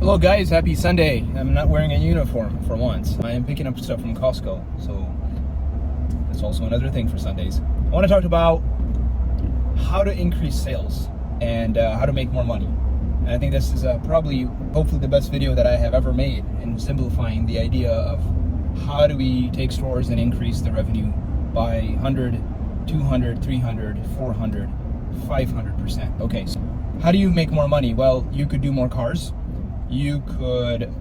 Hello guys, happy Sunday. I'm not wearing a uniform for once. I am picking up stuff from Costco, so that's also another thing for Sundays. I want to talk about how to increase sales and how to make more money. And I think this is hopefully the best video that I have ever made in simplifying the idea of how do we take stores and increase the revenue by 100, 200, 300, 400, 500%. Okay, so how do you make more money? Well, you could do more cars. You could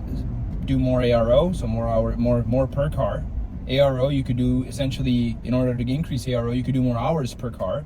do more ARO, so more per car. ARO, you could do essentially, in order to increase ARO, you could do more hours per car.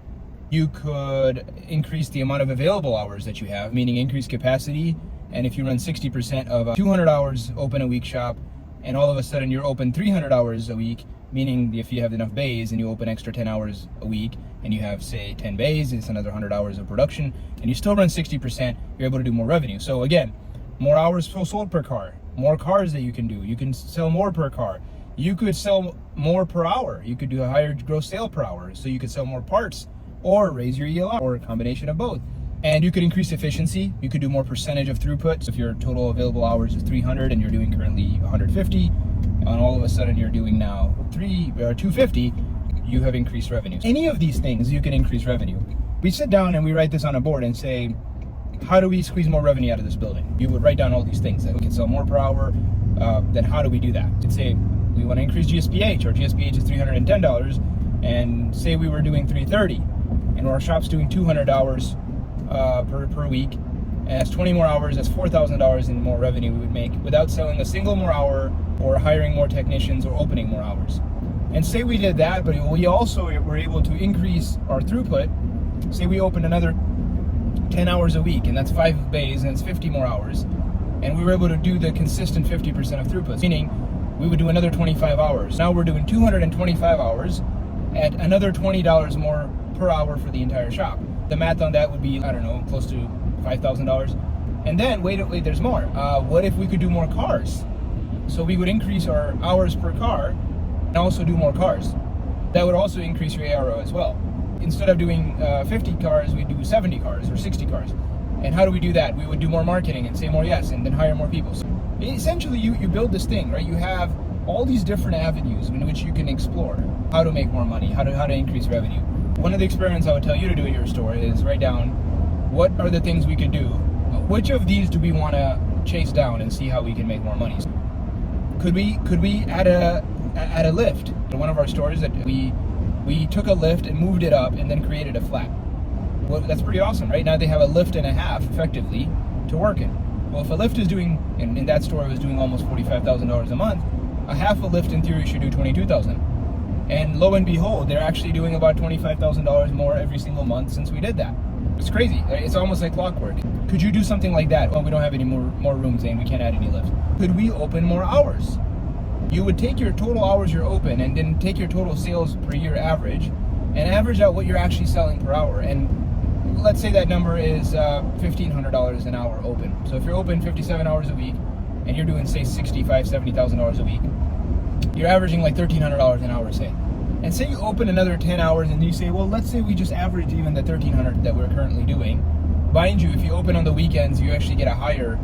You could increase the amount of available hours that you have, meaning increase capacity. And if you run 60% of a 200 hours open a week shop, and all of a sudden you're open 300 hours a week, meaning if you have enough bays and you open extra 10 hours a week, and you have, say, 10 bays, it's another 100 hours of production, and you still run 60%, you're able to do more revenue. So again, more hours sold per car, more cars that you can do. You can sell more per car. You could sell more per hour. You could do a higher gross sale per hour. So you could sell more parts or raise your ELR or a combination of both. And you could increase efficiency. You could do more percentage of throughput. So if your total available hours is 300 and you're doing currently 150, and all of a sudden you're doing now 250, you have increased revenue. Any of these things, you can increase revenue. We sit down and we write this on a board and say, how do we squeeze more revenue out of this building? You would write down all these things that we can sell more per hour. Then how do we do that? Let's say we want to increase GSPH. Our GSPH is $310, and say we were doing $330, and our shop's doing 200 hours per week, and that's 20 more hours. That's $4,000 in more revenue we would make without selling a single more hour or hiring more technicians or opening more hours. And say we did that, but we also were able to increase our throughput. Say we opened another 10 hours a week, and that's 5 bays, and it's 50 more hours, and we were able to do the consistent 50% of throughput, meaning we would do another 25 hours. Now we're doing 225 hours at another $20 more per hour for the entire shop. The math on that would be, I don't know, close to $5,000. And then wait, there's more. What if we could do more cars? So we would increase our hours per car and also do more cars. That would also increase your ARO as well. Instead of doing 50 cars, we do 70 cars or 60 cars. And how do we do that? We would do more marketing and say more yes, and then hire more people. So essentially, you build this thing, right? You have all these different avenues in which you can explore how to make more money, how to increase revenue. One of the experiments I would tell you to do at your store is write down what are the things we could do. Which of these do we want to chase down and see how we can make more money? Could we add a lift in one of our stores that we took a lift and moved it up and then created a flat? Well, that's pretty awesome, right? Now they have a lift and a half effectively to work in. Well, if a lift is doing, in that store it was doing almost $45,000 a month, a half a lift in theory should do $22,000. And lo and behold, they're actually doing about $25,000 more every single month since we did that. It's crazy. It's almost like clockwork. Could you do something like that? Well, we don't have any more rooms and we can't add any lifts. Could we open more hours? You would take your total hours you're open and then take your total sales per year average and average out what you're actually selling per hour. And let's say that number is $1,500 an hour open. So if you're open 57 hours a week and you're doing, say, $65,000, $70,000 a week, you're averaging like $1,300 an hour, say. And say you open another 10 hours and you say, well, let's say we just average even the $1,300 that we're currently doing. Mind you, if you open on the weekends, you actually get a higher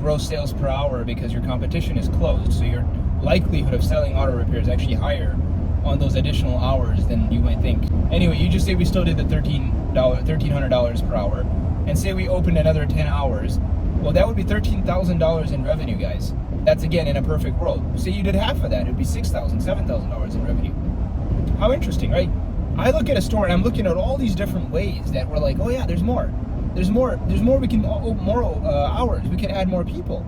gross sales per hour because your competition is closed. So your likelihood of selling auto repair is actually higher on those additional hours than you might think. Anyway, you just say we still did the $1,300 per hour, and say we opened another 10 hours. Well, that would be $13,000 in revenue, guys. That's, again, in a perfect world. Say you did half of that, it'd be $6,000, $7,000 in revenue. How interesting, right? I look at a store and I'm looking at all these different ways that we're like, oh yeah, there's more. There's more. We can open more hours. We can add more people.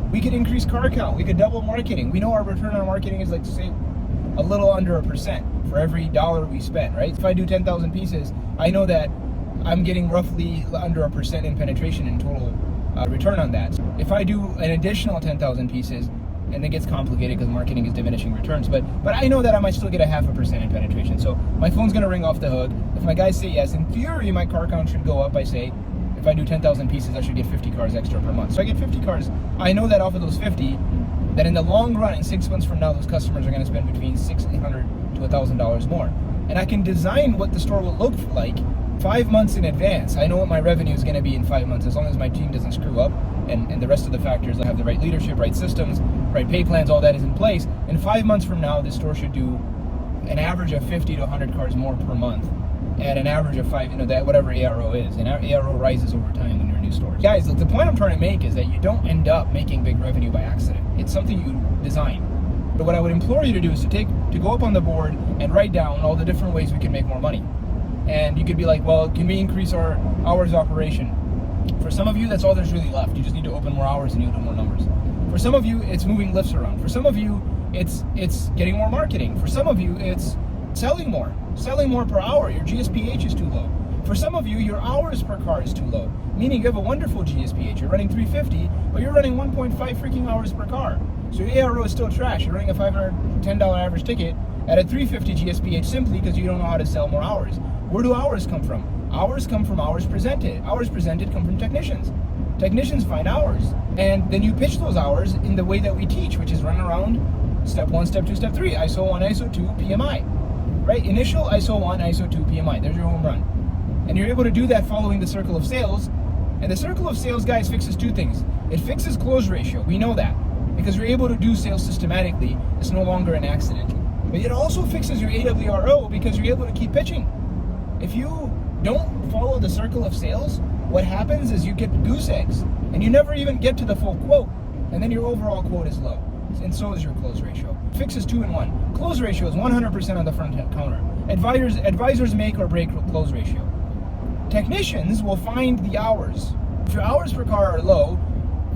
We could increase car count. We could double marketing. We know our return on marketing is, like, say, a little under 1% for every dollar we spend, right? If I do 10,000 pieces, I know that I'm getting roughly under 1% in penetration in total return on that. If I do an additional 10,000 pieces, and it gets complicated because marketing is diminishing returns, but I know that I might still get a 0.5% in penetration. So my phone's gonna ring off the hook. If my guys say yes, in theory, my car count should go up by, say, if I do 10,000 pieces, I should get 50 cars extra per month. So I get 50 cars. I know that off of those 50, that in the long run, in 6 months from now, those customers are going to spend between $600 to $1,000 more. And I can design what the store will look like 5 months in advance. I know what my revenue is going to be in 5 months. As long as my team doesn't screw up, and the rest of the factors, have the right leadership, right systems, right pay plans, all that is in place, in 5 months from now, this store should do an average of 50 to 100 cars more per month at an average of 5, that whatever ARO is. And our ARO rises over time when you're a new store. Guys, the point I'm trying to make is that you don't end up making big revenue by accident. It's something you design. But what I would implore you to do is to go up on the board and write down all the different ways we can make more money. And you could be like, well, can we increase our hours of operation? For some of you, that's all there's really left. You just need to open more hours and you'll do more numbers. For some of you, it's moving lifts around. For some of you, it's getting more marketing. For some of you, it's selling more per hour. Your GSPH is too low. For some of you, your hours per car is too low, meaning you have a wonderful GSPH. You're running 350, but you're running 1.5 freaking hours per car. So your ARO is still trash. You're running a $510 average ticket at a 350 GSPH simply because you don't know how to sell more hours. Where do hours come from? Hours come from hours presented. Hours presented come from technicians. Technicians find hours. And then you pitch those hours in the way that we teach, which is run around step 1, step 2, step 3, ISO 1, ISO 2, PMI. Right? Initial, ISO 1, ISO 2, PMI. There's your home run. And you're able to do that following the circle of sales. And the circle of sales, guys, fixes two things. It fixes close ratio. We know that. Because you're able to do sales systematically. It's no longer an accident. But it also fixes your AWRO because you're able to keep pitching. If you don't follow the circle of sales, what happens is you get goose eggs. And you never even get to the full quote. And then your overall quote is low. And so is your close ratio. Fixes 2 in 1. Close ratio is 100% on the front counter. Advisors make or break close ratio. Technicians will find the hours. If your hours per car are low,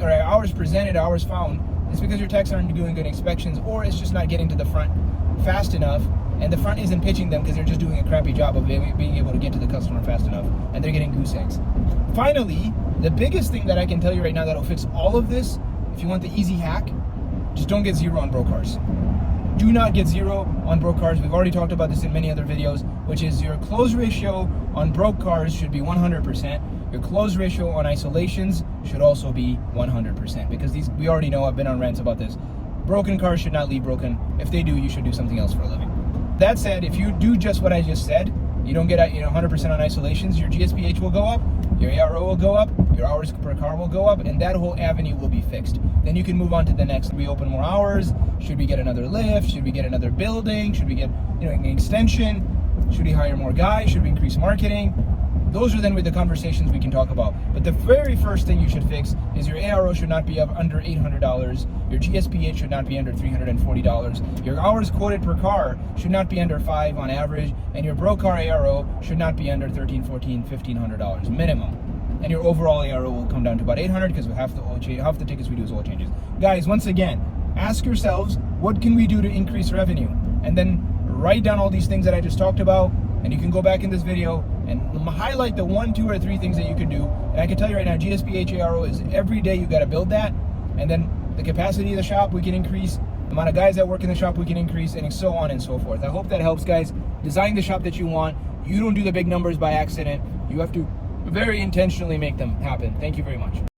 or hours presented, hours found, it's because your techs aren't doing good inspections, or it's just not getting to the front fast enough, and the front isn't pitching them because they're just doing a crappy job of being able to get to the customer fast enough, and they're getting goose eggs. Finally, the biggest thing that I can tell you right now that'll fix all of this, if you want the easy hack, just don't get zero on broke cars. Do not get zero on broke cars. We've already talked about this in many other videos, which is your close ratio on broke cars should be 100%. Your close ratio on isolations should also be 100%, because these, we already know, I've been on rants about this. Broken cars should not leave broken. If they do, you should do something else for a living. That said, if you do just what I just said, you don't get 100% on isolations, your GSPH will go up, your ARO will go up, your hours per car will go up, and that whole avenue will be fixed. Then you can move on to the next. We open more hours. Should we get another lift? Should we get another building? Should we get an extension? Should we hire more guys? Should we increase marketing? Those are then with the conversations we can talk about. But the very first thing you should fix is your ARO should not be under $800. Your GSPH should not be under $340. Your hours quoted per car should not be under 5 on average. And your broke car ARO should not be under $1,300, $1,400, $1,500 minimum. And your overall ARO will come down to about $800 because half the tickets we do is oil changes. Guys, once again, ask yourselves, what can we do to increase revenue? And then write down all these things that I just talked about. And you can go back in this video and highlight the 1, 2, or 3 things that you can do. And I can tell you right now, GSPH ARO is every day you got to build that. And then the capacity of the shop we can increase, the amount of guys that work in the shop we can increase, and so on and so forth. I hope that helps, guys. Design the shop that you want. You don't do the big numbers by accident. You have to very intentionally make them happen. Thank you very much.